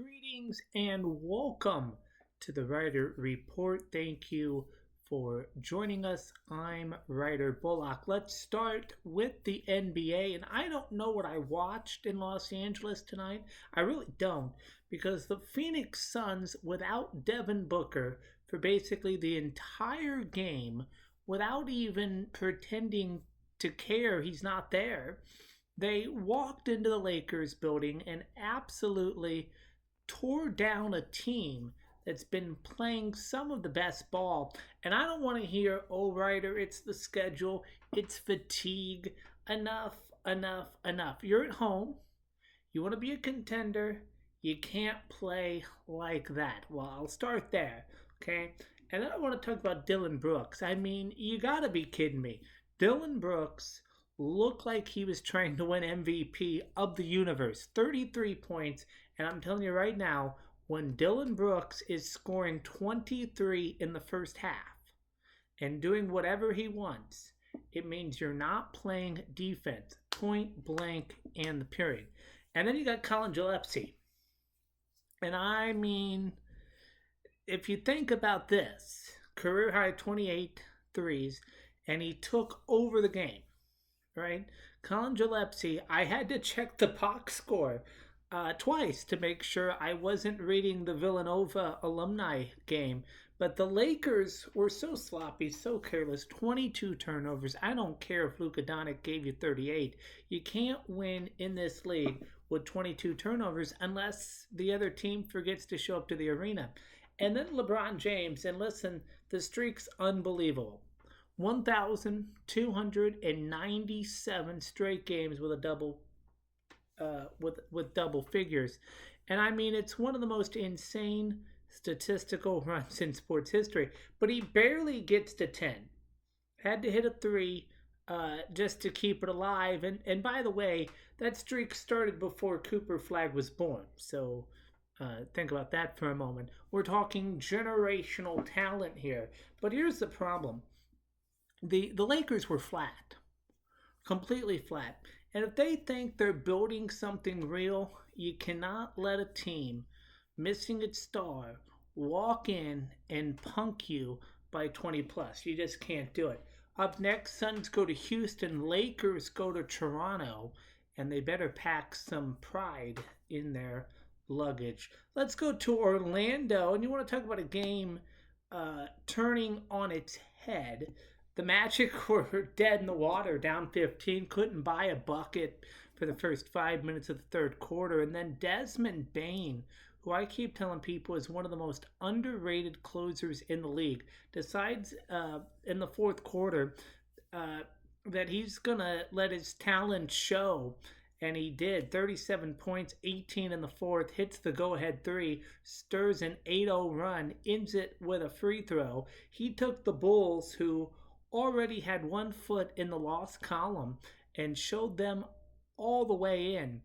Greetings and welcome to the Ryder Report. Thank you for joining us. I'm Ryder Bullock. Let's start with the NBA. And I don't know what I watched in Los Angeles tonight. I really don't, because the Phoenix Suns, without Devin Booker for basically the entire game, without even pretending to care he's not there, they walked into the Lakers building and absolutely tore down a team that's been playing some of the best ball. And I don't want to hear, oh, Ryder, it's the schedule, it's fatigue. Enough, enough, enough. You're at home. You want to be a contender. You can't play like that. Well, I'll start there, okay? And then I want to talk about Dillon Brooks. I mean, you got to be kidding me. Dillon Brooks looked like he was trying to win MVP of the universe. 33 points. And I'm telling you right now, when Dillon Brooks is scoring 23 in the first half and doing whatever he wants, it means you're not playing defense, point blank, and the period. And then you got Colin Gillespie. And I mean, if you think about this, career high 28 threes, and he took over the game, right? Colin Gillespie, I had to check the box score twice to make sure I wasn't reading the Villanova alumni game. But the Lakers were so sloppy, so careless. 22 turnovers. I don't care if Luka Doncic gave you 38. You can't win in this league with 22 turnovers unless the other team forgets to show up to the arena. And then LeBron James, and listen, the streak's unbelievable. 1,297 straight games with a double with double figures. And I mean, it's one of the most insane statistical runs in sports history. But he barely gets to 10. Had to hit a 3 just to keep it alive. And by the way, that streak started before Cooper Flagg was born. So think about that for a moment. We're talking generational talent here. But here's the problem. The Lakers were flat. Completely flat. And if they think they're building something real, you cannot let a team missing its star walk in and punk you by 20 plus. You just can't do it. Up next, Suns go to Houston, Lakers go to Toronto, and they better pack some pride in their luggage. Let's go to Orlando, and you want to talk about a game turning on its head. The Magic were dead in the water, down 15, couldn't buy a bucket for the first 5 minutes of the third quarter. And then Desmond Bane, who I keep telling people is one of the most underrated closers in the league, decides in the fourth quarter that he's going to let his talent show. And he did. 37 points, 18 in the fourth, hits the go-ahead 3, stirs an 8-0 run, ends it with a free throw. He took the Bulls, who already had 1 foot in the loss column, and showed them all the way in.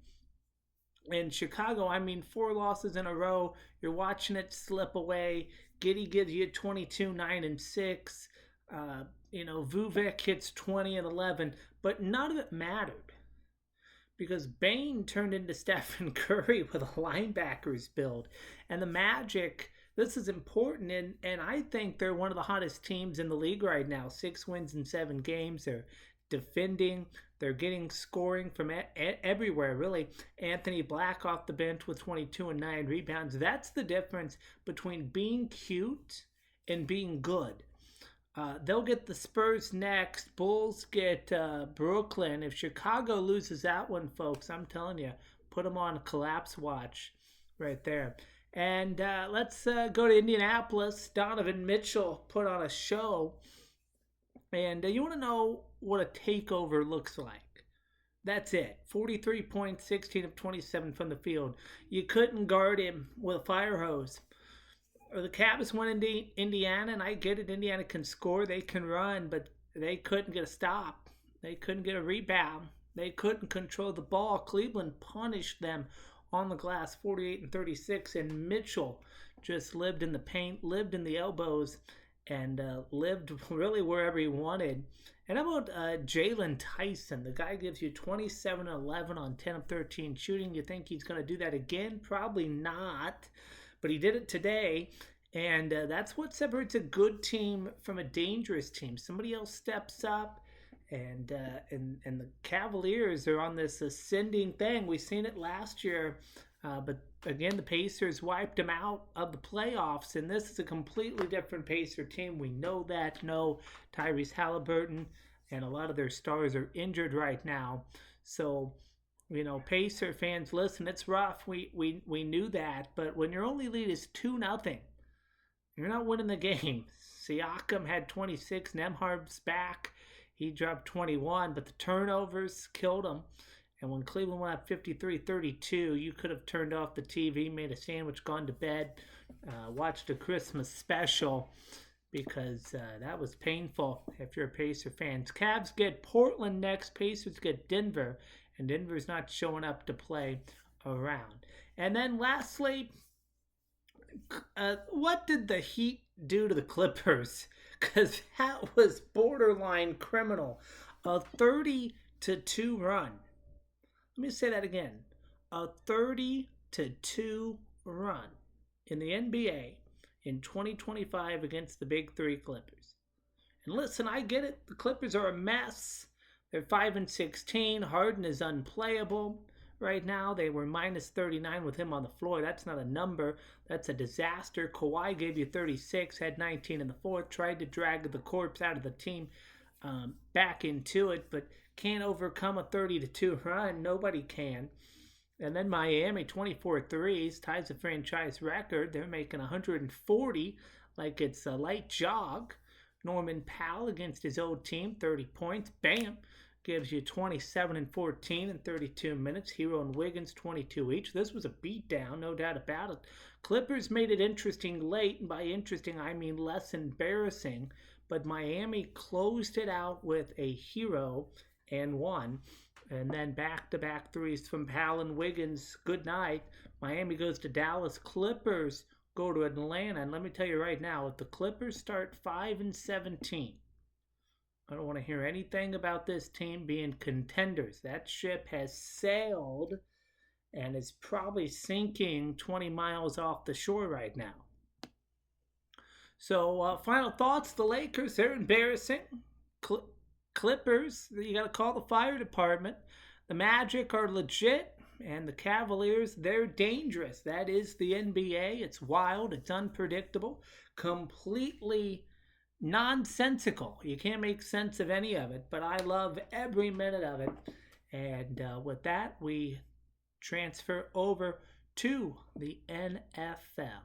In Chicago, I mean, 4 losses in a row. You're watching it slip away. Giddey gives you 22, 9, and 6. Vuvek hits 20 and 11. But none of it mattered, because Bane turned into Stephen Curry with a linebackers build. And the Magic, this is important, and I think they're one of the hottest teams in the league right now. 6 wins in 7 games. They're defending. They're getting scoring from everywhere, really. Anthony Black off the bench with 22 and 9 rebounds. That's the difference between being cute and being good. They'll get the Spurs next. Bulls get Brooklyn. If Chicago loses that one, folks, I'm telling you, put them on collapse watch right there. And let's go to Indianapolis. Donovan Mitchell put on a show. And you want to know what a takeover looks like? That's it. 43 points, 16 of 27 from the field. You couldn't guard him with a fire hose. The Cavs went into Indiana, and I get it. Indiana can score. They can run, but they couldn't get a stop. They couldn't get a rebound. They couldn't control the ball. Cleveland punished them on the glass, 48 and 36, and Mitchell just lived in the paint, lived in the elbows, and lived really wherever he wanted. And how about Jalen Tyson? The guy gives you 27-11 on 10 of 13 shooting. You think he's going to do that again? Probably not. But he did it today. And that's what separates a good team from a dangerous team. Somebody else steps up. And the Cavaliers are on this ascending thing. We've seen it last year. But again, the Pacers wiped them out of the playoffs, and this is a completely different Pacer team. We know that. No Tyrese Halliburton, and a lot of their stars are injured right now. So, Pacer fans, listen, it's rough. We knew that, but when your only lead is 2-0, you're not winning the game. Siakam had 26. Nembhard's back. He dropped 21, but the turnovers killed him. And when Cleveland went up 53-32, you could have turned off the TV, made a sandwich, gone to bed, watched a Christmas special, because that was painful if you're a Pacer fan. Cavs get Portland next. Pacers get Denver, and Denver's not showing up to play around. And then lastly, what did the Heat do to the Clippers? Because that was borderline criminal. A 30-2 run. Let me say that again. A 30-2 run in the NBA in 2025 against the Big Three Clippers. And listen, I get it. The Clippers are a mess. They're 5-16. Harden is unplayable right now. They were minus 39 with him on the floor. That's not a number. That's a disaster. Kawhi gave you 36, had 19 in the fourth, tried to drag the corpse out of the team back into it, but can't overcome a 30-2 run. Nobody can. And then Miami, 24 threes, ties the franchise record. They're making 140 like it's a light jog. Norman Powell against his old team, 30 points. Bam! Gives you 27 and 14 in 32 minutes. Hero and Wiggins, 22 each. This was a beatdown, no doubt about it. Clippers made it interesting late, and by interesting, I mean less embarrassing. But Miami closed it out with a hero and won. And then back-to-back threes from Powell and Wiggins. Good night. Miami goes to Dallas. Clippers go to Atlanta. And let me tell you right now, if the Clippers start 5-17, I don't want to hear anything about this team being contenders. That ship has sailed and is probably sinking 20 miles off the shore right now. So, final thoughts. The Lakers, they're embarrassing. Clippers, you got to call the fire department. The Magic are legit. And the Cavaliers, they're dangerous. That is the NBA. It's wild. It's unpredictable. Completely nonsensical. You can't make sense of any of it. But I love every minute of it. And with that, we transfer over to the NFL.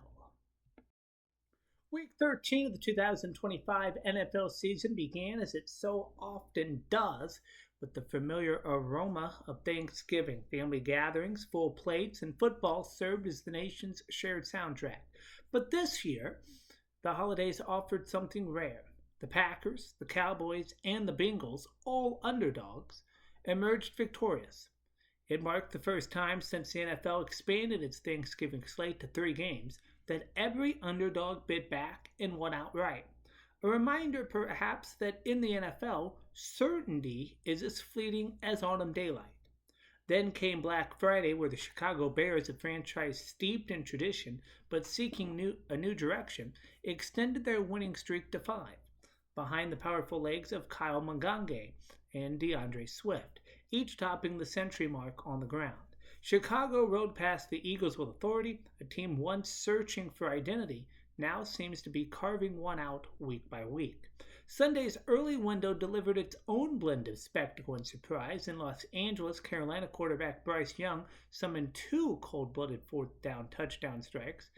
Week 13 of the 2025 NFL season began, as it so often does, with the familiar aroma of Thanksgiving. Family gatherings, full plates, and football served as the nation's shared soundtrack. But this year, the holidays offered something rare. The Packers, the Cowboys, and the Bengals, all underdogs, emerged victorious. It marked the first time since the NFL expanded its Thanksgiving slate to 3 games that every underdog bit back and won outright. A reminder, perhaps, that in the NFL, certainty is as fleeting as autumn daylight. Then came Black Friday, where the Chicago Bears, a franchise steeped in tradition but seeking a new direction, extended their winning streak to 5, behind the powerful legs of Kyle Mongange and DeAndre Swift, each topping the century mark on the ground. Chicago rode past the Eagles with authority. A team once searching for identity now seems to be carving one out week by week. Sunday's early window delivered its own blend of spectacle and surprise. In Los Angeles, Carolina quarterback Bryce Young summoned 2 cold-blooded fourth-down touchdown strikes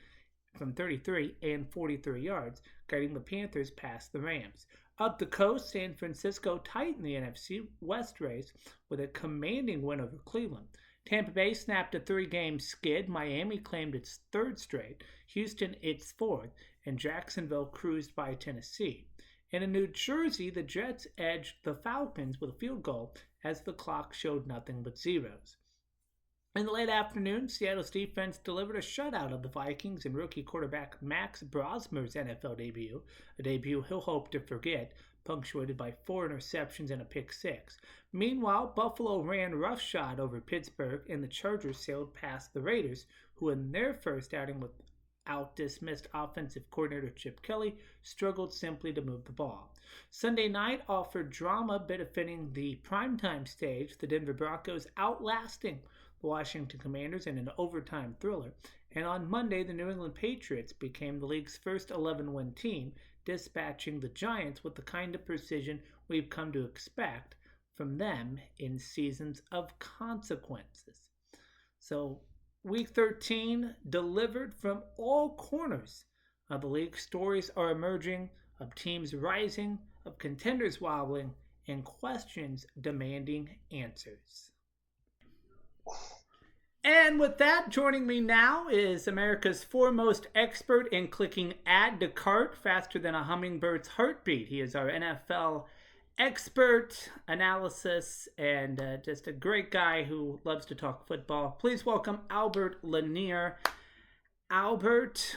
from 33 and 43 yards, guiding the Panthers past the Rams. Up the coast, San Francisco tightened the NFC West race with a commanding win over Cleveland. Tampa Bay snapped a 3-game skid. Miami claimed its 3rd straight. Houston its 4th. And Jacksonville cruised by Tennessee. And in New Jersey, the Jets edged the Falcons with a field goal as the clock showed nothing but zeros. In the late afternoon, Seattle's defense delivered a shutout of the Vikings and rookie quarterback Max Brosmer's NFL debut, a debut he'll hope to forget, punctuated by 4 interceptions and a pick six. Meanwhile, Buffalo ran roughshod over Pittsburgh, and the Chargers sailed past the Raiders, who in their first outing without dismissed offensive coordinator Chip Kelly struggled simply to move the ball. Sunday night offered drama benefiting the primetime stage, the Denver Broncos outlasting the Washington Commanders in an overtime thriller. And on Monday, the New England Patriots became the league's first 11-win team, dispatching the Giants with the kind of precision we've come to expect from them in seasons of consequences. So, Week 13 delivered from all corners of the league. Stories are emerging of teams rising, of contenders wobbling, and questions demanding answers. And with that, joining me now is America's foremost expert in clicking add to cart faster than a hummingbird's heartbeat. He is our NFL expert, analysis, and just a great guy who loves to talk football. Please welcome Albert Lanier. Albert,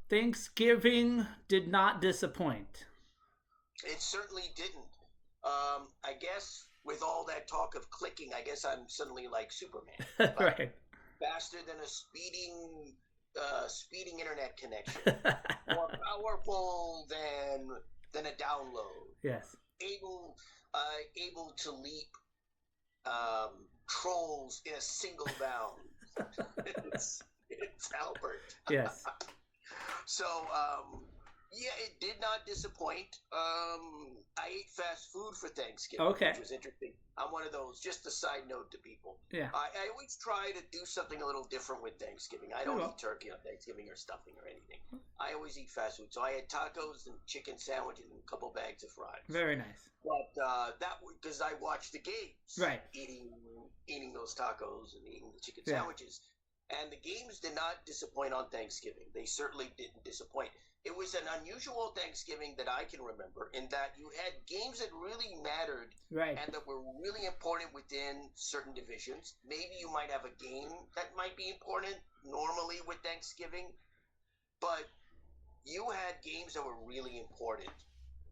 Thanksgiving did not disappoint. It certainly didn't. I guess with all that talk of clicking, I guess I'm suddenly like Superman. Right. Faster than a speeding internet connection. More powerful than a download. Yes. Able to leap trolls in a single bound. it's Albert. Yes. So, yeah, it did not disappoint. I ate fast food for Thanksgiving, which was interesting. I'm one of those, just a side note to people. Yeah. I always try to do something a little different with Thanksgiving. I don't eat turkey on Thanksgiving or stuffing or anything. I always eat fast food. So I had tacos and chicken sandwiches and a couple bags of fries. Very nice. But that was because I watched the games. Right. Eating those tacos and eating the chicken sandwiches. And the games did not disappoint on Thanksgiving. They certainly didn't disappoint. It was an unusual Thanksgiving that I can remember in that you had games that really mattered and that were really important within certain divisions. Maybe you might have a game that might be important normally with Thanksgiving, but you had games that were really important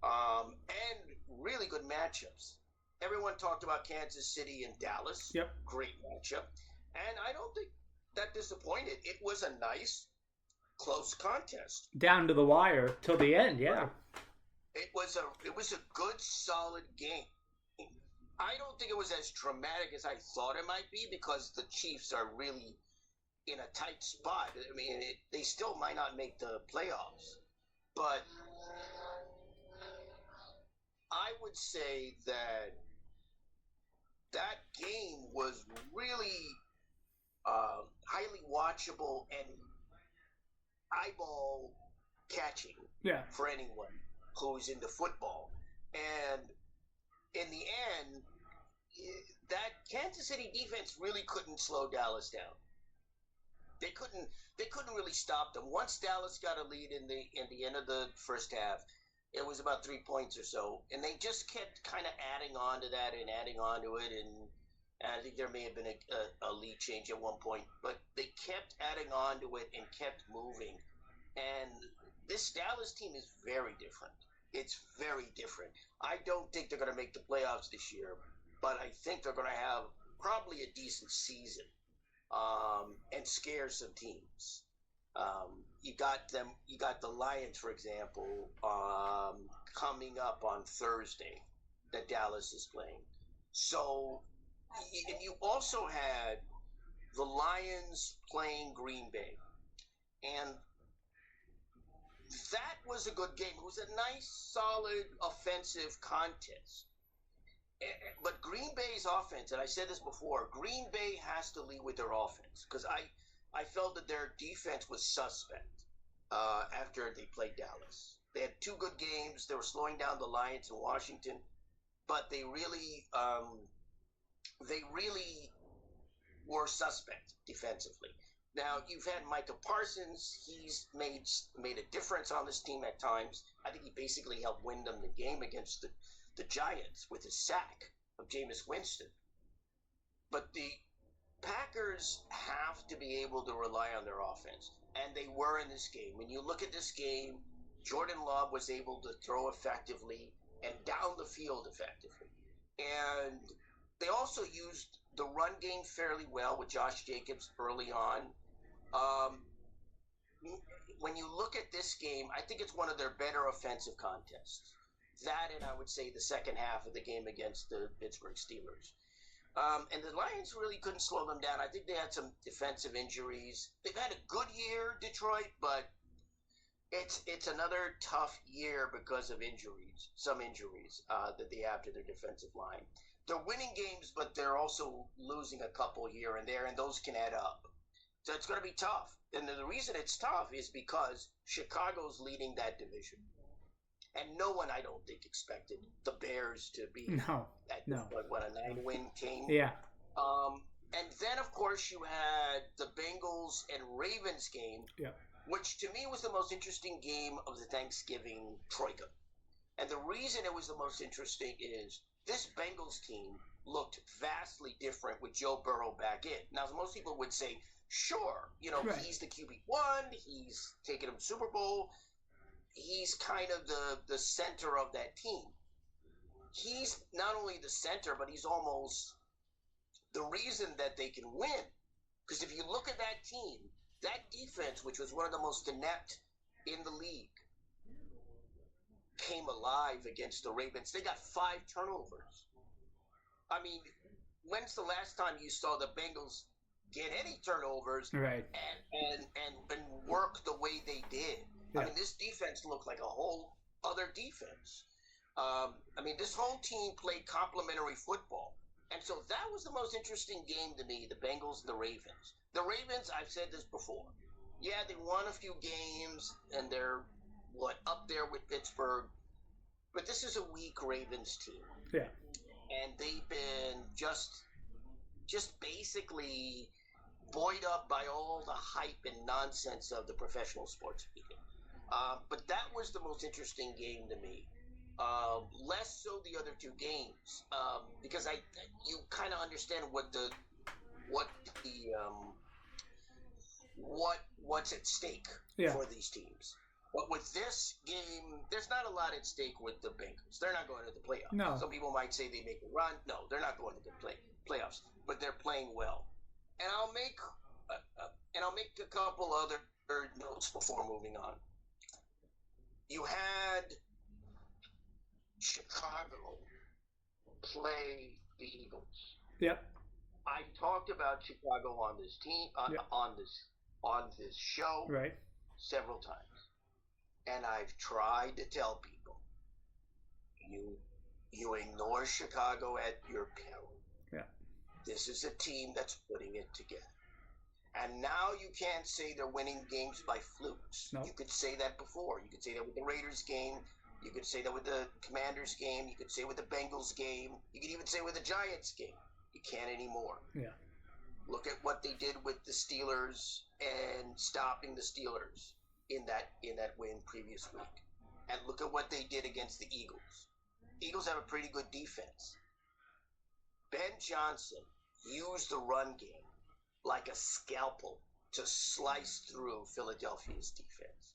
and really good matchups. Everyone talked about Kansas City and Dallas. Yep. Great matchup. And I don't think that disappointed. It was a nice, close contest down to the wire till the end. Yeah, it was a good, solid game. I don't think it was as dramatic as I thought it might be because the Chiefs are really in a tight spot. I mean, they still might not make the playoffs, but I would say that game was really highly watchable and eyeball catching for anyone who's into football. And in the end, that Kansas City defense really couldn't slow Dallas down. They couldn't really stop them. Once Dallas got a lead in the end of the first half, it was about 3 points or so, and they just kept kind of adding on to that and adding on to it, and I think there may have been a lead change at one point, but they kept adding on to it and kept moving. And this Dallas team is very different. It's very different. I don't think they're going to make the playoffs this year, but I think they're going to have probably a decent season and scare some teams. You got the Lions, for example, coming up on Thursday that Dallas is playing. So, and you also had the Lions playing Green Bay. And that was a good game. It was a nice, solid, offensive contest. But Green Bay's offense, and I said this before, Green Bay has to lead with their offense because I felt that their defense was suspect after they played Dallas. They had two good games. They were slowing down the Lions in Washington, but they really were suspect defensively. Now, you've had Micah Parsons. He's made a difference on this team at times. I think he basically helped win them the game against the Giants with his sack of Jameis Winston. But the Packers have to be able to rely on their offense, and they were in this game. When you look at this game, Jordan Love was able to throw effectively and down the field effectively. And they also used the run game fairly well with Josh Jacobs early on. When you look at this game, I think it's one of their better offensive contests. That, and I would say the second half of the game against the Pittsburgh Steelers. And the Lions really couldn't slow them down. I think they had some defensive injuries. They've had a good year, Detroit, but it's another tough year because of injuries, some injuries that they have to their defensive line. They're winning games, but they're also losing a couple here and there, and those can add up. So it's going to be tough. And the reason it's tough is because Chicago's leading that division. And no one, I don't think, expected the Bears to be a 9-win team. Yeah. And then, of course, you had the Bengals and Ravens game, which to me was the most interesting game of the Thanksgiving troika. And the reason it was the most interesting is this Bengals team looked vastly different with Joe Burrow back in. Now, most people would say, sure, he's the QB1, he's taken him Super Bowl. He's kind of the center of that team. He's not only the center, but he's almost the reason that they can win. Because if you look at that team, that defense, which was one of the most inept in the league, came alive against the Ravens. They got 5 turnovers. I mean, when's the last time you saw the Bengals get any turnovers and work the way they did? Yeah. I mean, this defense looked like a whole other defense. I mean, this whole team played complementary football. And so that was the most interesting game to me, the Bengals and the Ravens. The Ravens, I've said this before. Yeah, they won a few games, and they're, up there with Pittsburgh. But this is a weak Ravens team. Yeah. And they've been just basically buoyed up by all the hype and nonsense of the professional sports media. But that was the most interesting game to me. Less so the other 2 games, because you kind of understand what's at stake for these teams. But with this game, there's not a lot at stake with the Bengals. They're not going to the playoffs. No. Some people might say they make a run. No, they're not going to the playoffs. But they're playing well. And I'll make a couple other notes before moving on. You had Chicago play the Eagles. Yep. I talked about Chicago on this team on this show several times. And I've tried to tell people, you ignore Chicago at your peril. Yeah. This is a team that's putting it together. And now you can't say they're winning games by flukes. No. You could say that before. You could say that with the Raiders game. You could say that with the Commanders game. You could say with the Bengals game. You could even say with the Giants game. You can't anymore. Yeah. Look at what they did with the Steelers and stopping the Steelers in that win previous week. And look at what they did against the Eagles. Eagles have a pretty good defense. Ben Johnson used the run game like a scalpel to slice through Philadelphia's defense.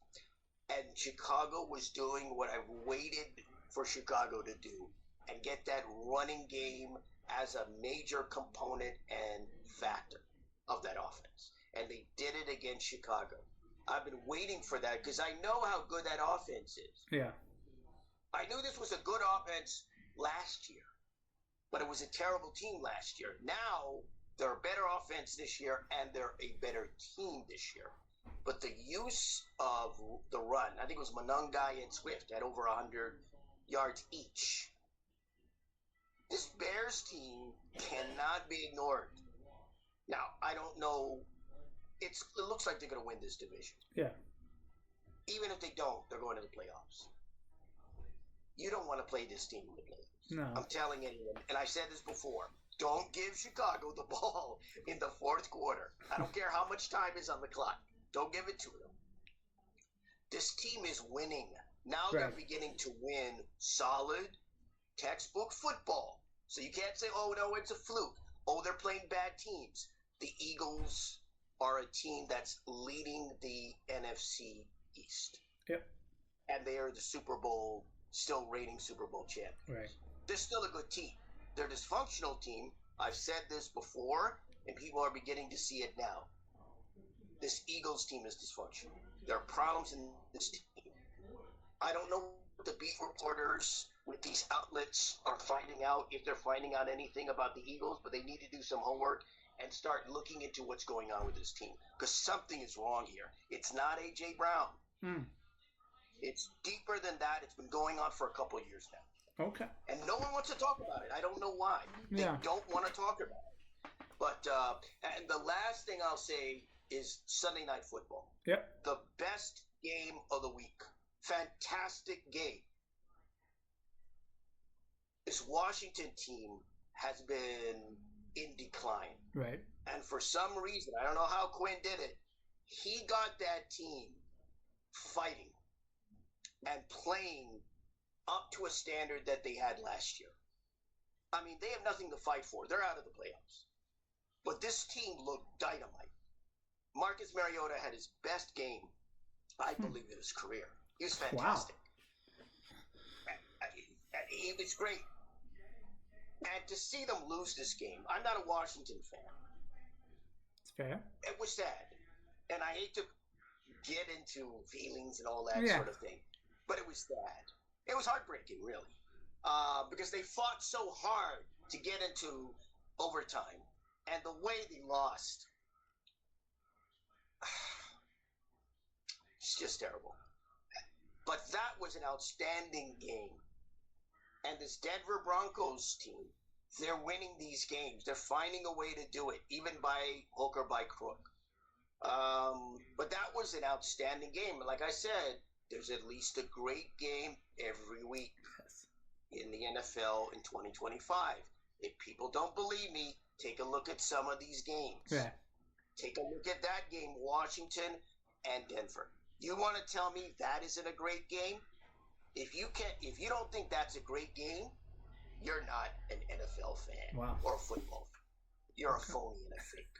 And Chicago was doing what I've waited for Chicago to do and get that running game as a major component and factor of that offense. And they did it against Chicago. I've been waiting for that because I know how good that offense is. Yeah. I knew this was a good offense last year, but it was a terrible team last year. Now, they're a better offense this year, and they're a better team this year. But the use of the run, I think it was Monangai and Swift at over 100 yards each. This Bears team cannot be ignored. Now, I don't know. It looks like they're going to win this division. Yeah. Even if they don't, they're going to the playoffs. You don't want to play this team in the playoffs. No. I'm telling anyone, and I said this before, don't give Chicago the ball in the fourth quarter. I don't care how much time is on the clock. Don't give it to them. This team is winning. Now they're beginning to win solid textbook football. So you can't say, oh, no, it's a fluke. Oh, they're playing bad teams. the Eagles are a team that's leading the NFC East. Yep. And they are the still reigning Super Bowl champions. Right. They're still a good team. They're a dysfunctional team. I've said this before, and people are beginning to see it now. This Eagles team is dysfunctional. There are problems in this team. I don't know what the beat reporters with these outlets are finding out, if they're finding out anything about the Eagles, but they need to do some homework and start looking into what's going on with this team, because something is wrong here. It's not A.J. Brown. It's deeper than that. It's been going on for a couple of years now. Okay. And no one wants to talk about it. I don't know why. They don't want to talk about it. But and the last thing I'll say is Sunday Night Football. Yep. The best game of the week. Fantastic game. This Washington team has been in decline. Right. And for some reason, I don't know how Quinn did it, he got that team fighting and playing up to a standard that they had last year. I mean, they have nothing to fight for. They're out of the playoffs. But this team looked dynamite. Marcus Mariota had his best game, I believe, in his career. He was fantastic. Wow. He was great. And to see them lose this game, I'm not a Washington fan. It's fair. It was sad. And I hate to get into feelings and all that sort of thing. But it was sad. It was heartbreaking, really. Because they fought so hard to get into overtime. And the way they lost, it's just terrible. But that was an outstanding game. And this Denver Broncos team, they're winning these games. They're finding a way to do it, even by hook or by crook. But that was an outstanding game. Like I said, there's at least a great game every week in the NFL in 2025. If people don't believe me, take a look at some of these games. Yeah. Take a look at that game, Washington and Denver. You want to tell me that isn't a great game? If you don't think that's a great game, you're not an NFL fan or a football fan. You're a phony and a fake.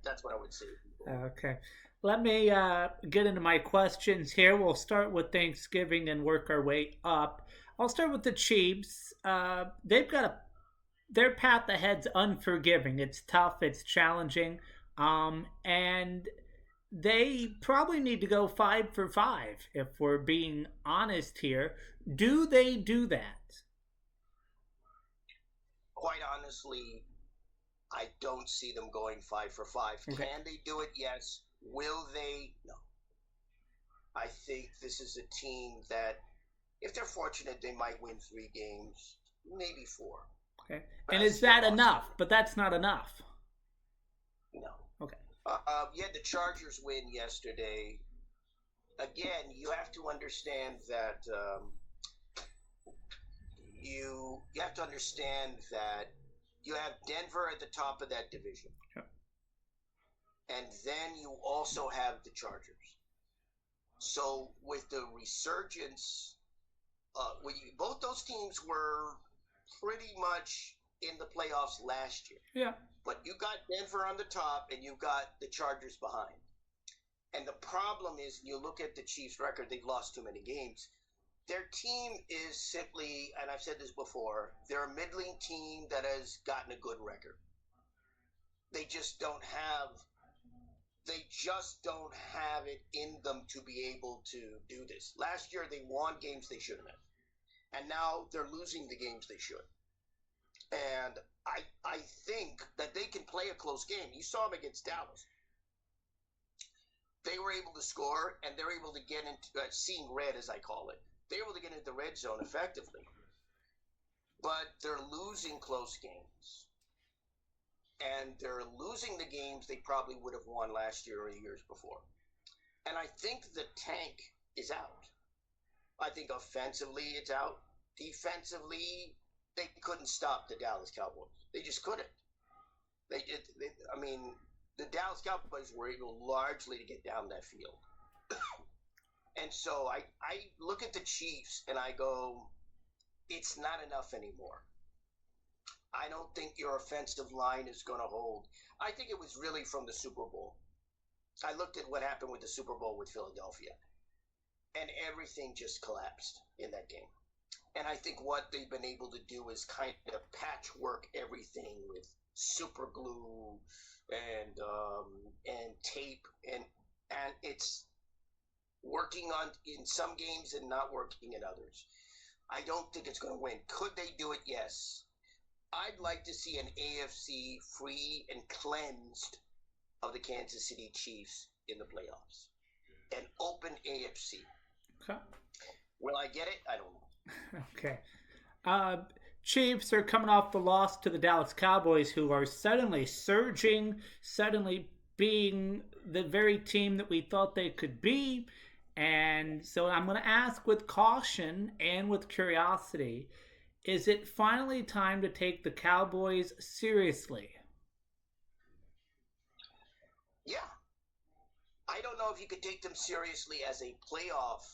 That's what I would say to people. Okay. Let me get into my questions here. We'll start with Thanksgiving and work our way up. I'll start with the Chiefs. Their path ahead's unforgiving. It's tough. It's challenging. And they probably need to go 5 for 5 if we're being honest here. Do they do that? Quite honestly, I don't see them going 5 for 5. Okay. Can they do it? Yes. Will they? No. I think this is a team that, if they're fortunate, they might win 3 games, maybe 4. Okay. And is that enough? But that's not enough. No. Okay. The Chargers win yesterday. Again, you have to understand that you have to understand that you have Denver at the top of that division. Yep. And then you also have the Chargers. So with the resurgence, both those teams were pretty much in the playoffs last year. Yeah. But you got Denver on the top and you've got the Chargers behind. And the problem is, you look at the Chiefs' record, they've lost too many games. Their team is simply, and I've said this before, they're a middling team that has gotten a good record. They just don't have it in them to be able to do this. Last year, they won games they shouldn't have. And now they're losing the games they should. And I think that they can play a close game. You saw them against Dallas. They were able to score, and they're able to get into seeing red, as I call it. They're able to get into the red zone effectively. But they're losing close games. And they're losing the games they probably would have won last year or the years before. And I think the tank is out. I think offensively it's out. Defensively, they couldn't stop the Dallas Cowboys. They just couldn't. The Dallas Cowboys were able largely to get down that field. And so I look at the Chiefs and I go, it's not enough anymore. I don't think your offensive line is going to hold. I think it was really from the Super Bowl. I looked at what happened with the Super Bowl with Philadelphia, and everything just collapsed in that game. And I think what they've been able to do is kind of patchwork everything with super glue and tape, and it's working on in some games and not working in others. I don't think it's going to win. Could they do it? Yes. I'd like to see an AFC free and cleansed of the Kansas City Chiefs in the playoffs. An open AFC. Okay. Will I get it? I don't know. Okay. Chiefs are coming off the loss to the Dallas Cowboys, who are suddenly surging, suddenly being the very team that we thought they could be. And so I'm going to ask with caution and with curiosity, is it finally time to take the Cowboys seriously? Yeah. I don't know if you could take them seriously as a playoff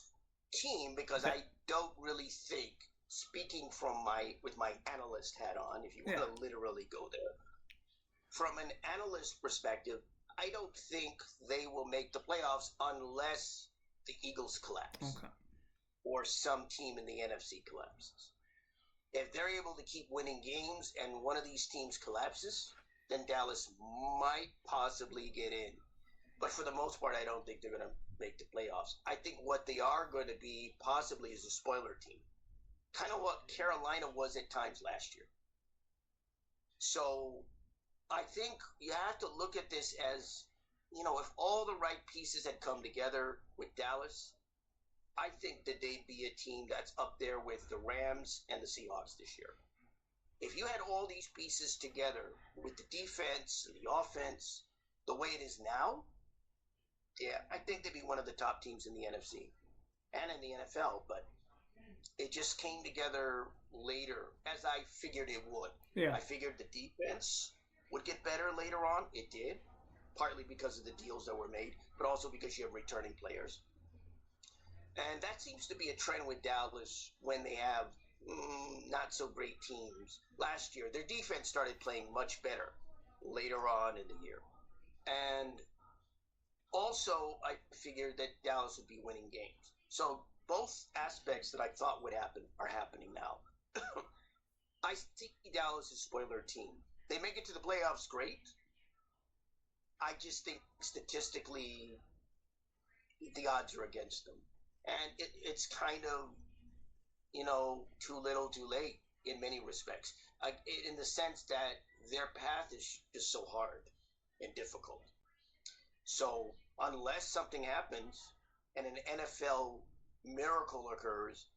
team because I don't really think, speaking from with my analyst hat on, if you want to literally go there, from an analyst perspective, I don't think they will make the playoffs unless the Eagles collapse or some team in the NFC collapses. If they're able to keep winning games and one of these teams collapses, then Dallas might possibly get in. But for the most part, I don't think they're going to make the playoffs. I think what they are going to be possibly is a spoiler team. Kind of what Carolina was at times last year. So I think you have to look at this as, if all the right pieces had come together with Dallas, I think that they'd be a team that's up there with the Rams and the Seahawks this year. If you had all these pieces together with the defense and the offense, the way it is now, I think they'd be one of the top teams in the NFC and in the NFL, but it just came together later, as I figured it would. Yeah. I figured the defense would get better later on. It did, partly because of the deals that were made, but also because you have returning players. And that seems to be a trend with Dallas when they have not so great teams. Last year, their defense started playing much better later on in the year. And also, I figured that Dallas would be winning games. So both aspects that I thought would happen are happening now. I see Dallas as a spoiler team. They make it to the playoffs, great. I just think statistically the odds are against them. And it's kind of, too little, too late in many respects. In the sense that their path is just so hard and difficult. So unless something happens and an NFL miracle occurs,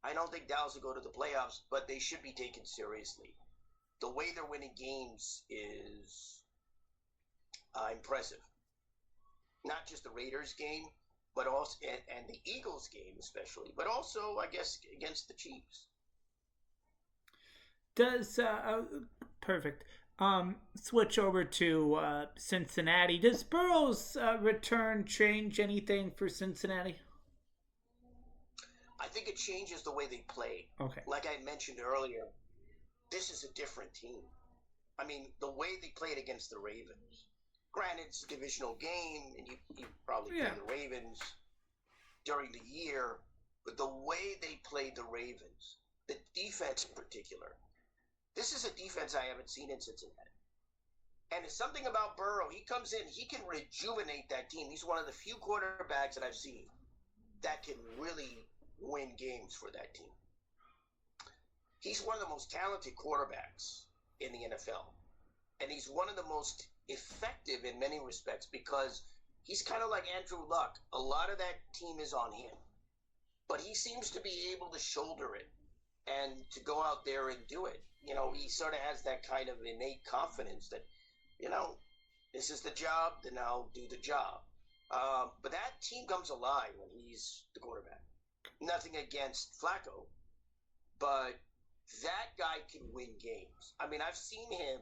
I don't think Dallas will go to the playoffs, but they should be taken seriously. The way they're winning games is impressive. Not just the Raiders game, but also and the Eagles game especially, but also I guess against the Chiefs. Does perfect. Switch over to Cincinnati. Does Burrow's return change anything for Cincinnati? I think it changes the way they play. Okay. Like I mentioned earlier, this is a different team. I mean, the way they played against the Ravens. Granted, it's a divisional game, and you probably play the Ravens during the year, but the way they played the Ravens, the defense in particular, this is a defense I haven't seen in Cincinnati. And it's something about Burrow. He comes in, he can rejuvenate that team. He's one of the few quarterbacks that I've seen that can really win games for that team. He's one of the most talented quarterbacks in the NFL. And he's one of the most effective in many respects because he's kind of like Andrew Luck. A lot of that team is on him. But he seems to be able to shoulder it and to go out there and do it. He sort of has that kind of innate confidence that, this is the job, then I'll do the job. But that team comes alive when he's the quarterback. Nothing against Flacco, but that guy can win games. I mean, I've seen him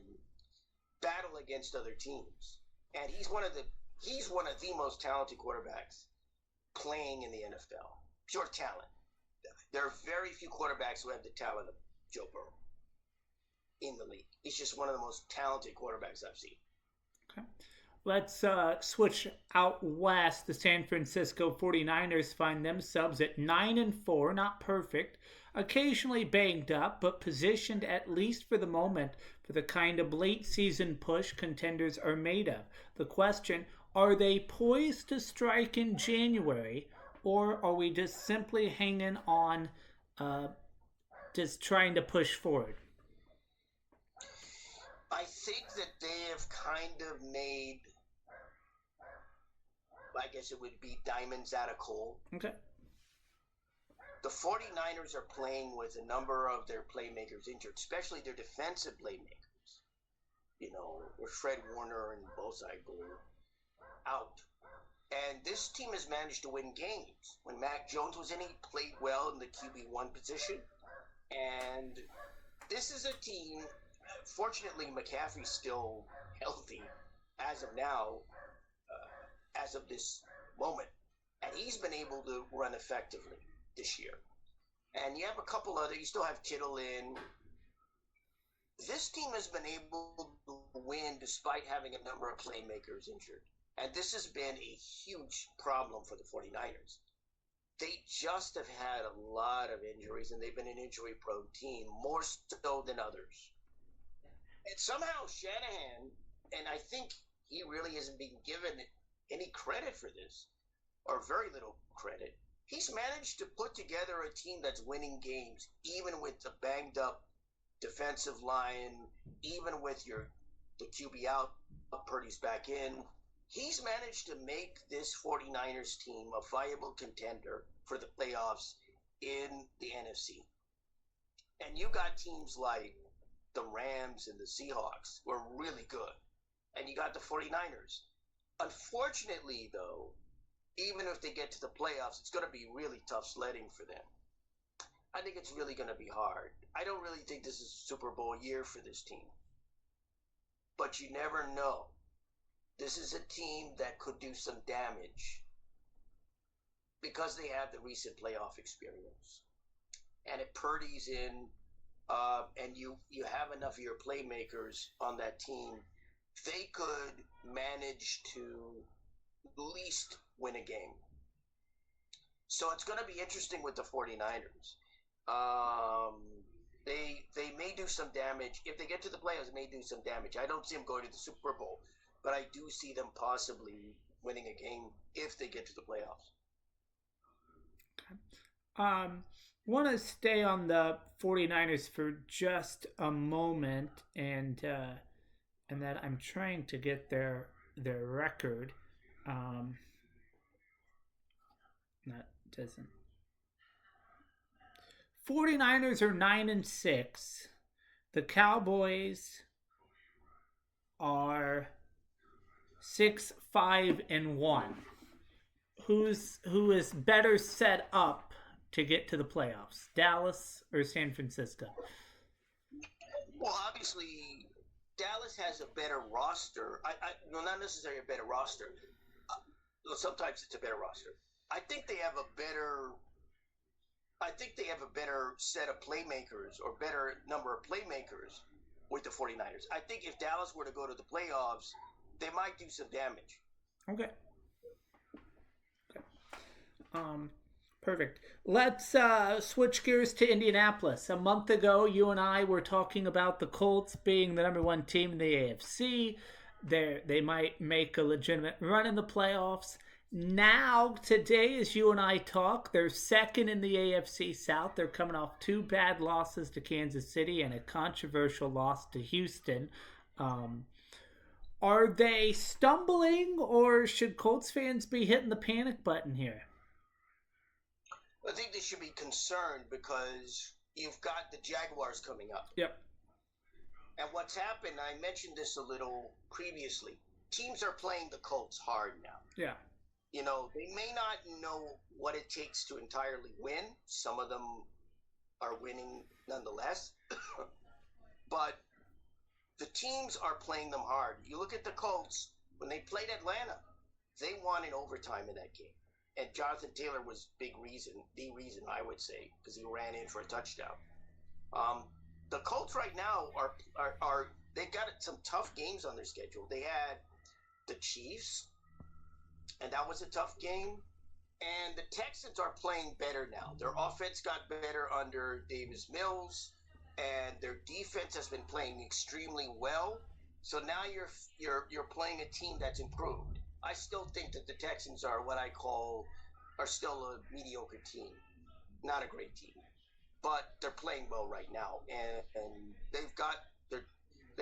battle against other teams, and he's one of the most talented quarterbacks playing in the NFL. Pure talent. There are very few quarterbacks who have the talent of Joe Burrow. in the league. He's just one of the most talented quarterbacks I've seen. Okay. Let's switch out west. The San Francisco 49ers find themselves at 9-4, not perfect, occasionally banged up, but positioned at least for the moment for the kind of late season push contenders are made of. The question, are they poised to strike in January, or are we just simply hanging on, just trying to push forward? I think that they have kind of made, I guess it would be diamonds out of coal. Okay. The 49ers are playing with a number of their playmakers injured, especially their defensive playmakers. You know, with Fred Warner and Bosa going out. And this team has managed to win games. When Mac Jones was in, he played well in the QB1 position. And this is a team, fortunately, McCaffrey's still healthy as of now, as of this moment. And he's been able to run effectively this year. And you have a couple other, you still have Kittle in. This team has been able to win despite having a number of playmakers injured. And this has been a huge problem for the 49ers. They just have had a lot of injuries, and they've been an injury-prone team, more so than others. And somehow Shanahan, and I think he really isn't being given any credit for this, or very little credit, he's managed to put together a team that's winning games, even with the banged-up defensive line, even with the QB out, Purdy's back in. He's managed to make this 49ers team a viable contender for the playoffs in the NFC. And you got teams like the Rams and the Seahawks who are really good. And you got the 49ers. Unfortunately, though, even if they get to the playoffs, it's going to be really tough sledding for them. I think it's really going to be hard. I don't really think this is a Super Bowl year for this team. But you never know. This is a team that could do some damage because they have the recent playoff experience. And if Purdy's in, and you have enough of your playmakers on that team, they could manage to at least win a game. So it's going to be interesting with the 49ers. They may do some damage. If they get to the playoffs, they may do some damage. I don't see them going to the Super Bowl, but I do see them possibly winning a game if they get to the playoffs. Okay. Want to stay on the 49ers for just a moment, and that I'm trying to get their record. That doesn't. 49ers are 9-6. The Cowboys are 6-5-1. Who is better set up to get to the playoffs, Dallas or San Francisco? Well, obviously, Dallas has a better roster. Well, not necessarily a better roster. Sometimes it's a better roster. I think they have a better set of playmakers, or better number of playmakers with the 49ers. I think if Dallas were to go to the playoffs, they might do some damage. Okay. Perfect. Let's switch gears to Indianapolis. A month ago, you and I were talking about the Colts being the number one team in the AFC. They might make a legitimate run in the playoffs. Now, today, as you and I talk, they're second in the AFC South. They're coming off 2 bad losses to Kansas City and a controversial loss to Houston. Are they stumbling, or should Colts fans be hitting the panic button here? I think they should be concerned because you've got the Jaguars coming up. Yep. And what's happened, I mentioned this a little previously, teams are playing the Colts hard now. Yeah. You know, they may not know what it takes to entirely win. Some of them are winning nonetheless. But the teams are playing them hard. You look at the Colts, when they played Atlanta, they won in overtime in that game. And Jonathan Taylor was the reason, I would say, because he ran in for a touchdown. the Colts right now are they've got some tough games on their schedule. They had the Chiefs, and that was a tough game. And the Texans are playing better now. Their offense got better under Davis Mills, and their defense has been playing extremely well. So now you're playing a team that's improved. I still think that the Texans are what I call are still a mediocre team, not a great team, but they're playing well right now, and they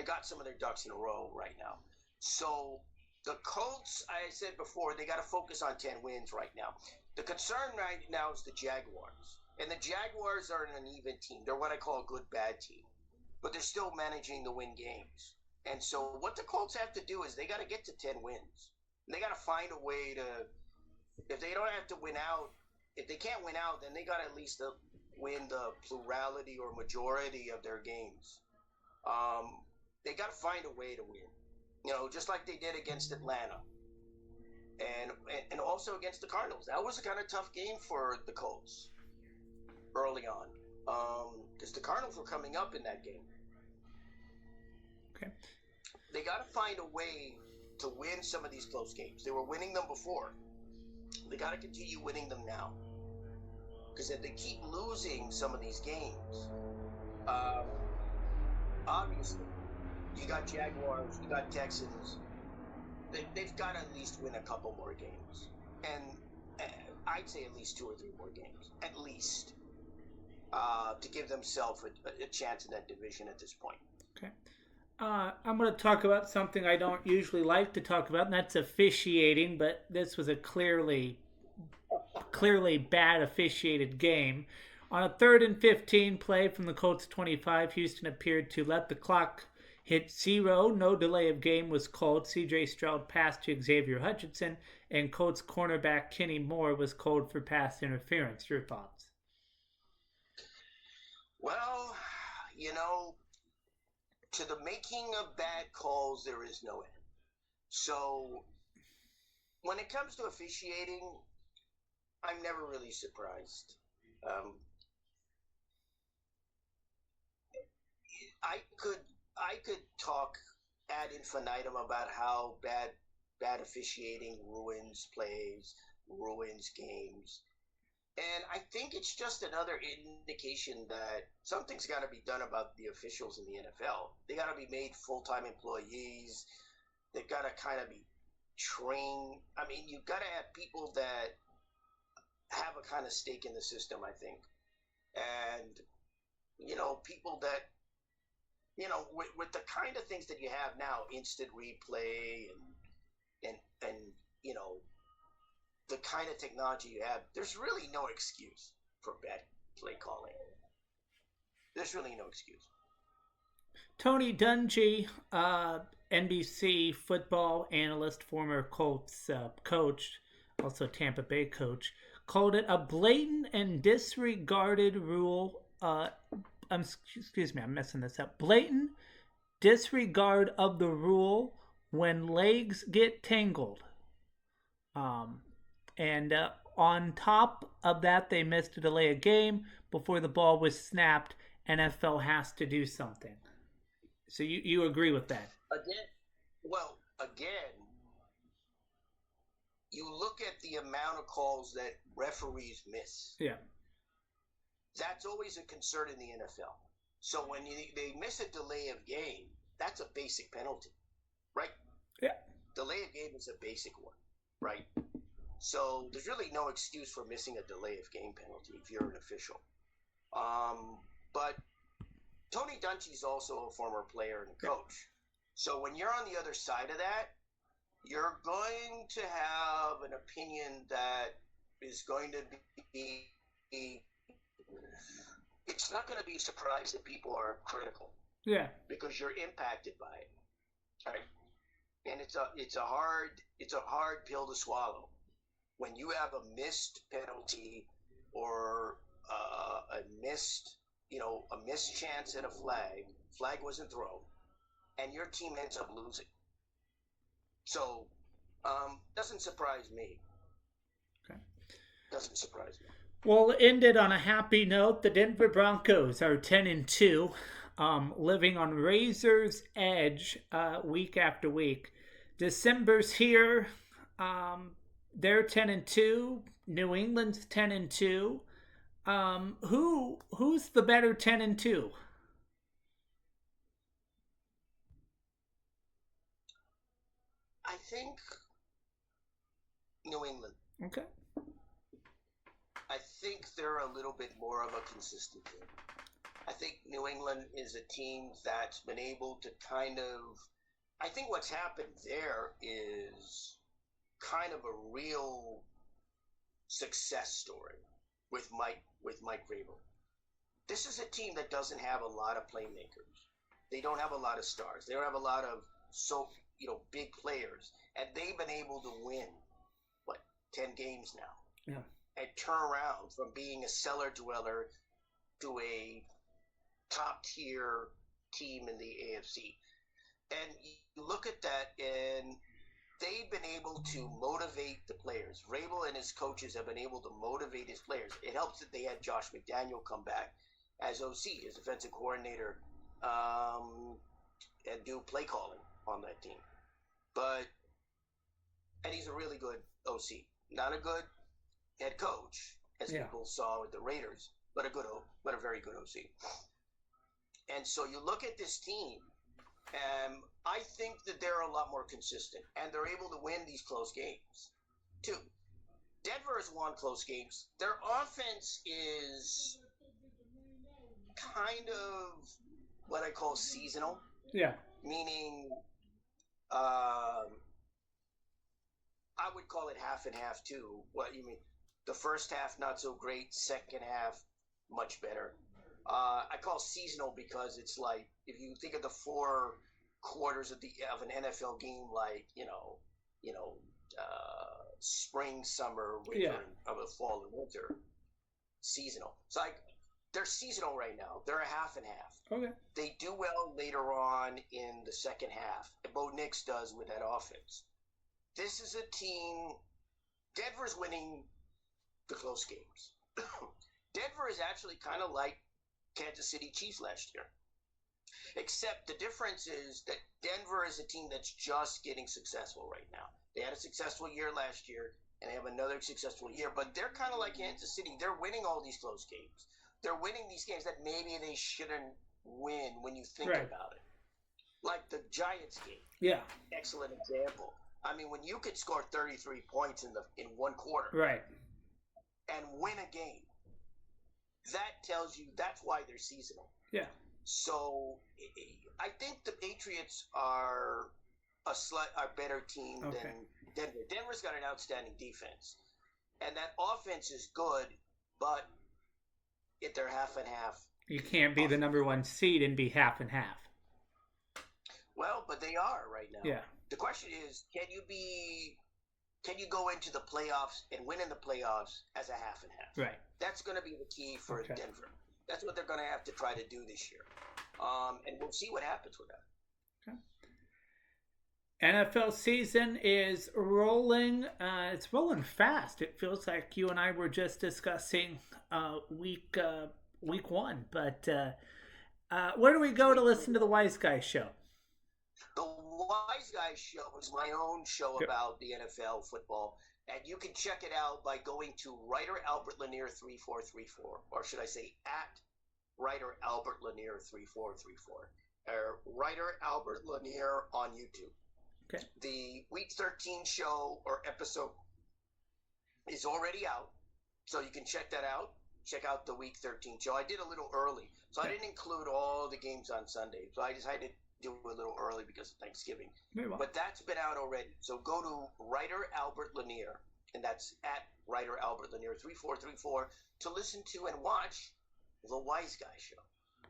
got some of their ducks in a row right now. So the Colts, I said before, they got to focus on 10 wins right now. The concern right now is the Jaguars. And the Jaguars are an uneven team. They're what I call a good-bad team. But they're still managing to win games. And so what the Colts have to do is they got to get to 10 wins. And they got to find a way to, if they don't have to win out, if they can't win out, then they got to at least win the plurality or majority of their games. They got to find a way to win. You know, just like they did against Atlanta, and also against the Cardinals. That was a kind of tough game for the Colts early on, because the Cardinals were coming up in that game. Okay. They got to find a way to win some of these close games. They were winning them before. They got to continue winning them now, because if they keep losing some of these games, obviously. You got Jaguars, you got Texans. They've got to at least win a couple more games. And I'd say at least 2 or 3 more games, at least, to give themselves a chance in that division at this point. Okay. I'm going to talk about something I don't usually like to talk about, and that's officiating, but this was a clearly bad officiated game. On a 3rd and 15 play from the Colts 25, Houston appeared to let the clock hit 0. No delay of game was called. C.J. Stroud passed to Xavier Hutchinson, and Colts cornerback Kenny Moore was called for pass interference. Your thoughts? Well, you know, to the making of bad calls, there is no end. So when it comes to officiating, I'm never really surprised. I could talk ad infinitum about how bad officiating ruins plays, ruins games. And I think it's just another indication that something's got to be done about the officials in the NFL. They got to be made full-time employees. They've got to kind of be trained. I mean, you've got to have people that have a kind of stake in the system, I think. And, you know, people that, you know, with the kind of things that you have now, instant replay and you know, the kind of technology you have, there's really no excuse for bad play calling. There's really no excuse. Tony Dungy, NBC football analyst, former Colts coach, also Tampa Bay coach, called it a blatant and disregarded rule. Excuse me, I'm messing this up. Blatant disregard of the rule when legs get tangled. And on top of that, they missed a delay of game before the ball was snapped. NFL has to do something. So you agree with that? Again, you look at the amount of calls that referees miss. Yeah. That's always a concern in the NFL. So when they miss a delay of game, that's a basic penalty, right? Yeah. Delay of game is a basic one, right? So there's really no excuse for missing a delay of game penalty if you're an official. But Tony Dungy's also a former player and a coach. So when you're on the other side of that, you're going to have an opinion that is going to be it's not going to be surprised that people are critical. Yeah. Because you're impacted by it. Right? And it's a hard pill to swallow. When you have a missed penalty or a missed chance at a flag wasn't thrown, and your team ends up losing. So, doesn't surprise me. Okay. Doesn't surprise me. Well, it ended on a happy note. The Denver Broncos are 10-2. living on razor's edge week after week. December's here. They're 10-2. New England's 10-2. Who's the better 10-2? I think New England. Okay. I think they're a little bit more of a consistent team. I think New England is a team that's been able to kind of. I think what's happened there is kind of a real success story with Mike Vrabel. This is a team that doesn't have a lot of playmakers. They don't have a lot of stars. They don't have a lot of big players, and they've been able to win 10 games now. Yeah. And turn around from being a cellar dweller to a top tier team in the AFC. And you look at that, and they've been able to motivate the players. Vrabel and his coaches have been able to motivate his players. It helps that they had Josh McDaniel come back as OC, as defensive coordinator, and do play calling on that team. And he's a really good OC. Not a good head coach, as people saw with the Raiders, but a very good OC. And so you look at this team, and I think that they're a lot more consistent, and they're able to win these close games. 2, Denver has won close games. Their offense is kind of what I call seasonal. Yeah. Meaning, I would call it half and half too. What you mean? The first half not so great. Second half much better. I call seasonal because it's like if you think of the 4 quarters of an NFL game, like spring, summer, winter, of a fall and winter, seasonal. It's like they're seasonal right now. They're a half and half. Okay. They do well later on in the second half. Bo Nix does with that offense. This is a team. Denver's winning the close games. Denver is actually kind of like Kansas City Chiefs last year. Except the difference is that Denver is a team that's just getting successful right now. They had a successful year last year, and they have another successful year. But they're kind of like Kansas City. They're winning all these close games. They're winning these games that maybe they shouldn't win when you think about it. Like the Giants game. Yeah. Excellent example. I mean, when you could score 33 points in one quarter. Right. And win a game. That tells you that's why they're seasonal. Yeah. So I think the Patriots are a better team than Denver. Denver's got an outstanding defense, and that offense is good, but if they're half and half, you can't be the number 1 seed and be half and half. Well, but they are right now. Yeah. The question is, can you go into the playoffs and win in the playoffs as a half and half? Right. That's going to be the key for Denver. That's what they're going to have to try to do this year. And we'll see what happens with that. Okay. NFL season is rolling. It's rolling fast. It feels like you and I were just discussing week 1. But where do we go to listen to the Wise Guy Show? The Wise Guys Show is my own show about the NFL football, and you can check it out by going to Ryder Albert Lanier 3434, or should I say at Ryder Albert Lanier 3434, or Ryder Albert Lanier on YouTube. Okay. The Week 13 show or episode is already out, so you can check that out. Check out the Week 13 show. I did a little early, so I didn't include all the games on Sunday, so I decided do a little early because of Thanksgiving. But that's been out already. So go to Ryder Albert Lanier, and that's at Ryder Albert Lanier 3434 to listen to and watch the Wise Guy Show.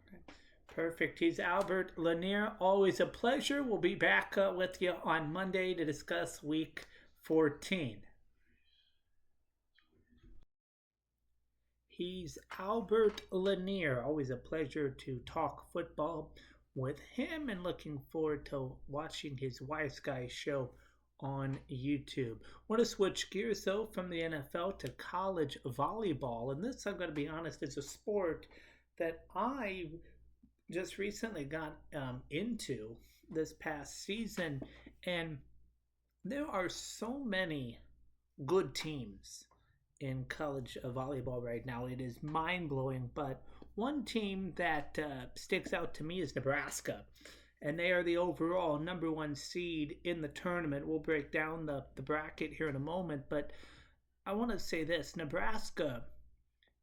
Okay. Perfect. He's Albert Lanier. Always a pleasure. We'll be back with you on Monday to discuss Week 14. He's Albert Lanier. Always a pleasure to talk football with him, and looking forward to watching his Wise Guy Show on YouTube. Want to switch gears though from the NFL to college volleyball, and this, I'm going to be honest, is a sport that I just recently got into this past season, and there are so many good teams in college volleyball right now. It is mind blowing. But one team that sticks out to me is Nebraska, and they are the overall number one seed in the tournament. We'll break down the bracket here in a moment, but I want to say this: Nebraska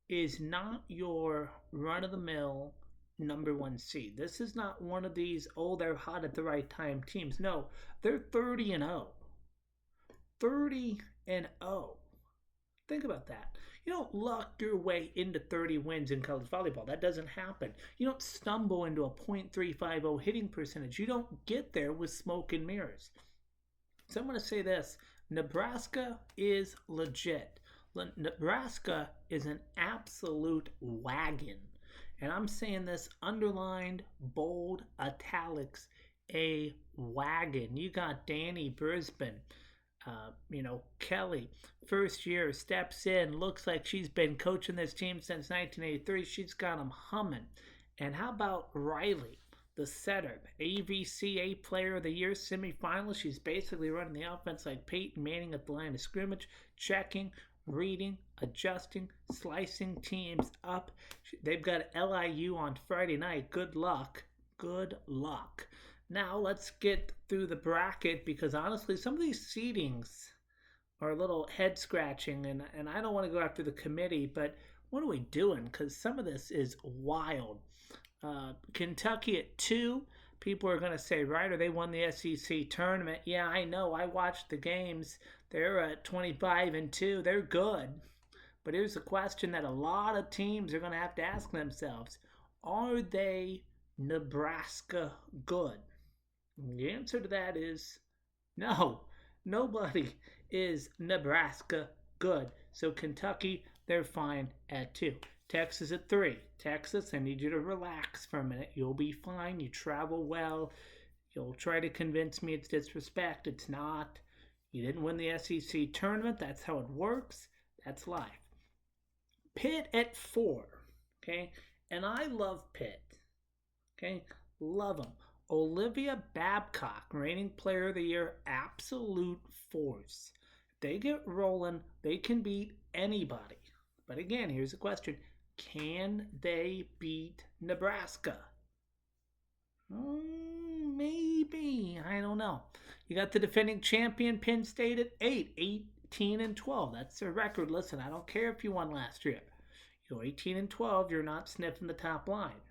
is not your run of the mill number one seed. This is not one of these, oh, they're hot at the right time teams. No, they're 30 and 0. 30 and 0. Think about that. You don't luck your way into 30 wins in college volleyball. That doesn't happen. You don't stumble into a .350 hitting percentage. You don't get there with smoke and mirrors. So I'm going to say this: Nebraska is legit. Nebraska is an absolute wagon. And I'm saying this underlined, bold, italics, a wagon. You got Danny Brisbane, Kelly, first year, steps in, looks like she's been coaching this team since 1983. She's got them humming. And how about Riley, the setter, AVCA Player of the Year semifinalist? She's basically running the offense like Peyton Manning at the line of scrimmage, checking, reading, adjusting, slicing teams up. They've got LIU on Friday night. Good luck. Good luck. Now let's get through the bracket, because honestly, some of these seedings are a little head scratching, and I don't want to go after the committee, but what are we doing? Because some of this is wild. Kentucky at 2. People are going to say, Ryder, they won the SEC tournament. Yeah, I know. I watched the games. They're at 25 and 2. They're good. But here's the question that a lot of teams are going to have to ask themselves: are they Nebraska good? And the answer to that is no. Nobody is Nebraska good. So Kentucky, they're fine at 2. Texas at 3. Texas, I need you to relax for a minute. You'll be fine. You travel well. You'll try to convince me it's disrespect. It's not. You didn't win the SEC tournament. That's how it works. That's life. Pitt at 4. Okay? And I love Pitt. Okay? Love them. Olivia Babcock, reigning Player of the Year, absolute force. If they get rolling, they can beat anybody. But again, here's the question: can they beat Nebraska? Maybe. I don't know. You got the defending champion Penn State at 8, 18 and 12. That's their record. Listen, I don't care if you won last year. You go 18 and 12, you're not sniffing the top line.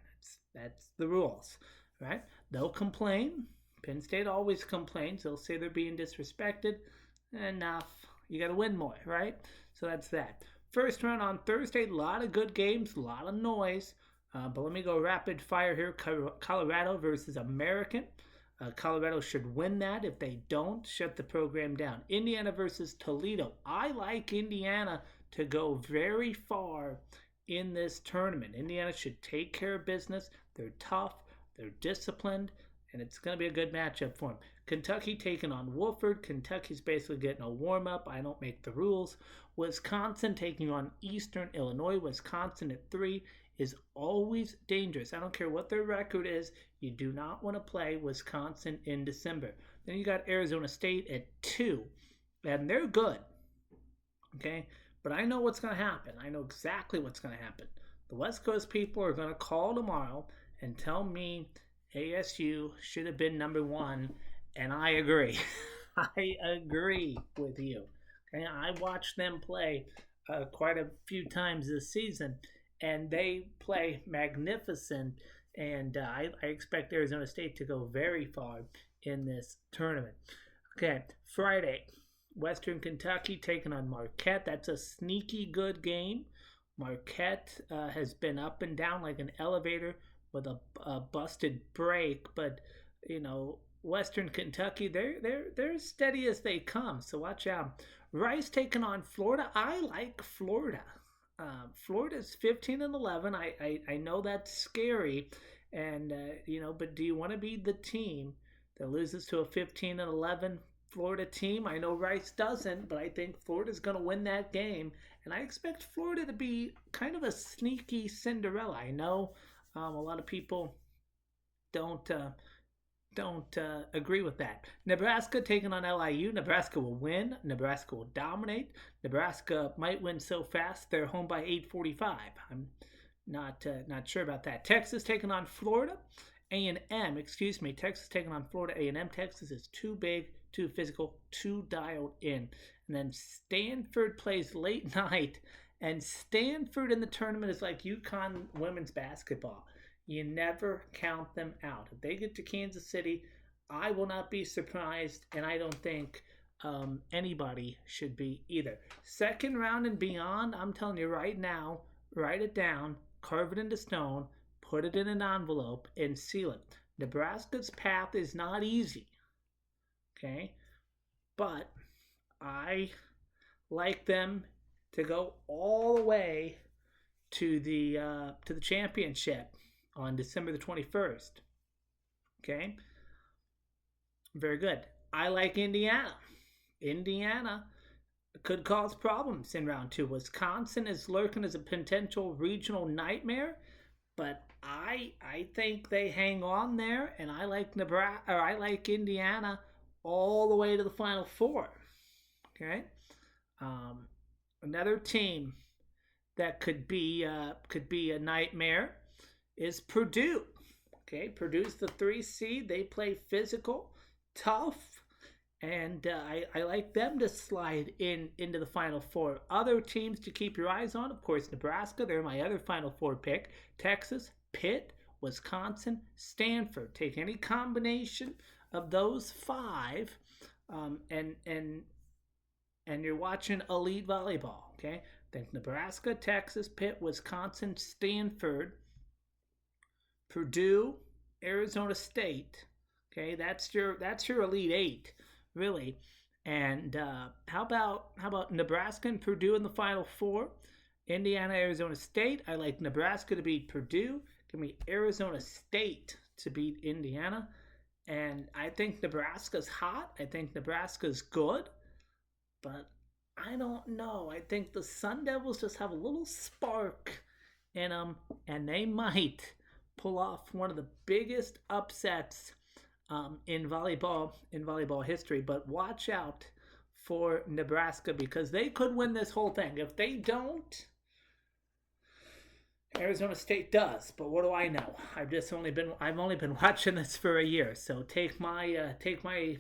That's the rules, right? They'll complain. Penn State always complains. They'll say they're being disrespected. Enough. You got to win more, right? So that's that. First round on Thursday, a lot of good games, a lot of noise. But let me go rapid fire here. Colorado versus American. Colorado should win that. If they don't, shut the program down. Indiana versus Toledo. I like Indiana to go very far in this tournament. Indiana should take care of business. They're tough. They're disciplined. And it's going to be a good matchup for them. Kentucky taking on Wofford. Kentucky's basically getting a warm-up. I don't make the rules. Wisconsin taking on Eastern Illinois. Wisconsin at 3 is always dangerous. I don't care what their record is. You do not want to play Wisconsin in December. Then you got Arizona State at 2. And they're good. Okay? But I know what's going to happen. I know exactly what's going to happen. The West Coast people are going to call tomorrow and tell me ASU should have been number 1, and I agree. I agree with you. Okay? I watched them play quite a few times this season, and they play magnificent, and I expect Arizona State to go very far in this tournament. Okay, Friday, Western Kentucky taking on Marquette. That's a sneaky good game. Marquette has been up and down like an elevator with a busted break, but Western Kentucky, they're steady as they come. So watch out. Rice taking on Florida. I like Florida. Florida's 15 and 11. I know that's scary, and but do you want to be the team that loses to a 15 and 11 Florida team? I know Rice doesn't, but I think Florida's going to win that game, and I expect Florida to be kind of a sneaky Cinderella. I know a lot of people don't agree with that. Nebraska taking on LIU. Nebraska will win. Nebraska will dominate. Nebraska might win so fast they're home by 8:45. I'm not sure about that. Texas taking on Florida. A&M, excuse me. Texas taking on Florida A&M. Texas is too big, too physical, too dialed in. And then Stanford plays late night. And Stanford in the tournament is like UConn women's basketball. You never count them out. If they get to Kansas City, I will not be surprised, and I don't think anybody should be either. Second round and beyond, I'm telling you right now, write it down, carve it into stone, put it in an envelope, and seal it. Nebraska's path is not easy, okay? But I like them to go all the way to the championship on December the 21st. Okay? Very good. I like Indiana. Indiana could cause problems in round 2. Wisconsin is lurking as a potential regional nightmare, but I think they hang on there, and I like I like Indiana all the way to the Final Four. Okay? Another team that could be a nightmare is Purdue. Okay, Purdue's the 3 seed. They play physical, tough, and I like them to slide into the Final Four. Other teams to keep your eyes on, of course, Nebraska. They're my other Final Four pick. Texas, Pitt, Wisconsin, Stanford. Take any combination of those 5, and you're watching elite volleyball. Okay, think Nebraska, Texas, Pitt, Wisconsin, Stanford, Purdue, Arizona State. Okay, that's your Elite 8, really. And how about Nebraska and Purdue in the Final Four? Indiana, Arizona State. I like Nebraska to beat Purdue. Give me Arizona State to beat Indiana. And I think Nebraska's hot. I think Nebraska's good. But I don't know. I think the Sun Devils just have a little spark in them, and they might pull off one of the biggest upsets in volleyball history. But watch out for Nebraska, because they could win this whole thing. If they don't, Arizona State does. But what do I know? I've only been watching this for a year, so take my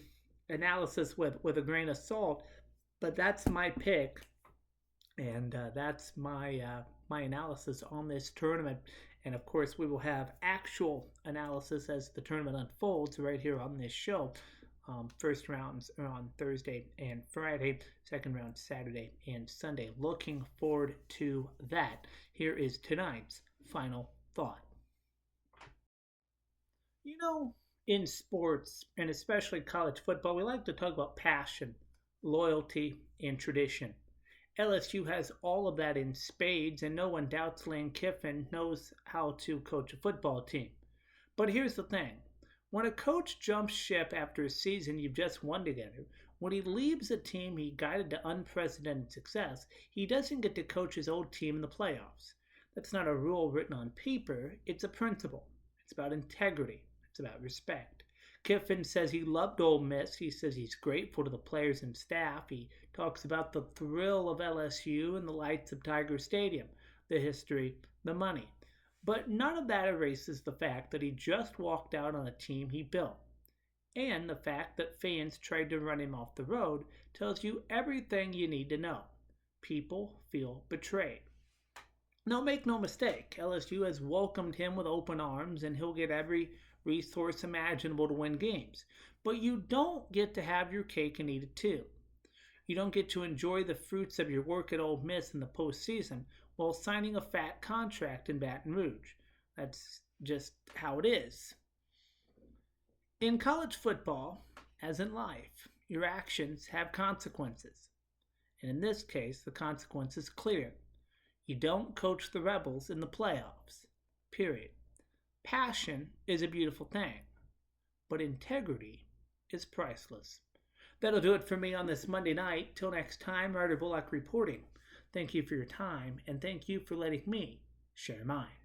analysis with a grain of salt. But that's my pick, and that's my analysis on this tournament. And of course, we will have actual analysis as the tournament unfolds right here on this show. First rounds are on Thursday and Friday. Second round Saturday and Sunday. Looking forward to that. Here is tonight's final thought. You know, in sports, and especially college football, we like to talk about passion, loyalty, and tradition. LSU has all of that in spades, and no one doubts Lane Kiffin knows how to coach a football team. But here's the thing. When a coach jumps ship after a season you've just won together, when he leaves a team he guided to unprecedented success, he doesn't get to coach his old team in the playoffs. That's not a rule written on paper, it's a principle. It's about integrity. It's about respect. Kiffin says he loved Ole Miss. He says he's grateful to the players and staff. He talks about the thrill of LSU and the lights of Tiger Stadium, the history, the money. But none of that erases the fact that he just walked out on a team he built. And the fact that fans tried to run him off the road tells you everything you need to know. People feel betrayed. Now, make no mistake, LSU has welcomed him with open arms, and he'll get every resource imaginable to win games. But you don't get to have your cake and eat it too. You don't get to enjoy the fruits of your work at Ole Miss in the postseason while signing a fat contract in Baton Rouge. That's just how it is. In college football, as in life, your actions have consequences. And in this case, the consequence is clear. You don't coach the Rebels in the playoffs. Period. Passion is a beautiful thing, but integrity is priceless. That'll do it for me on this Monday night. Till next time, Ryder Bullock reporting. Thank you for your time, and thank you for letting me share mine.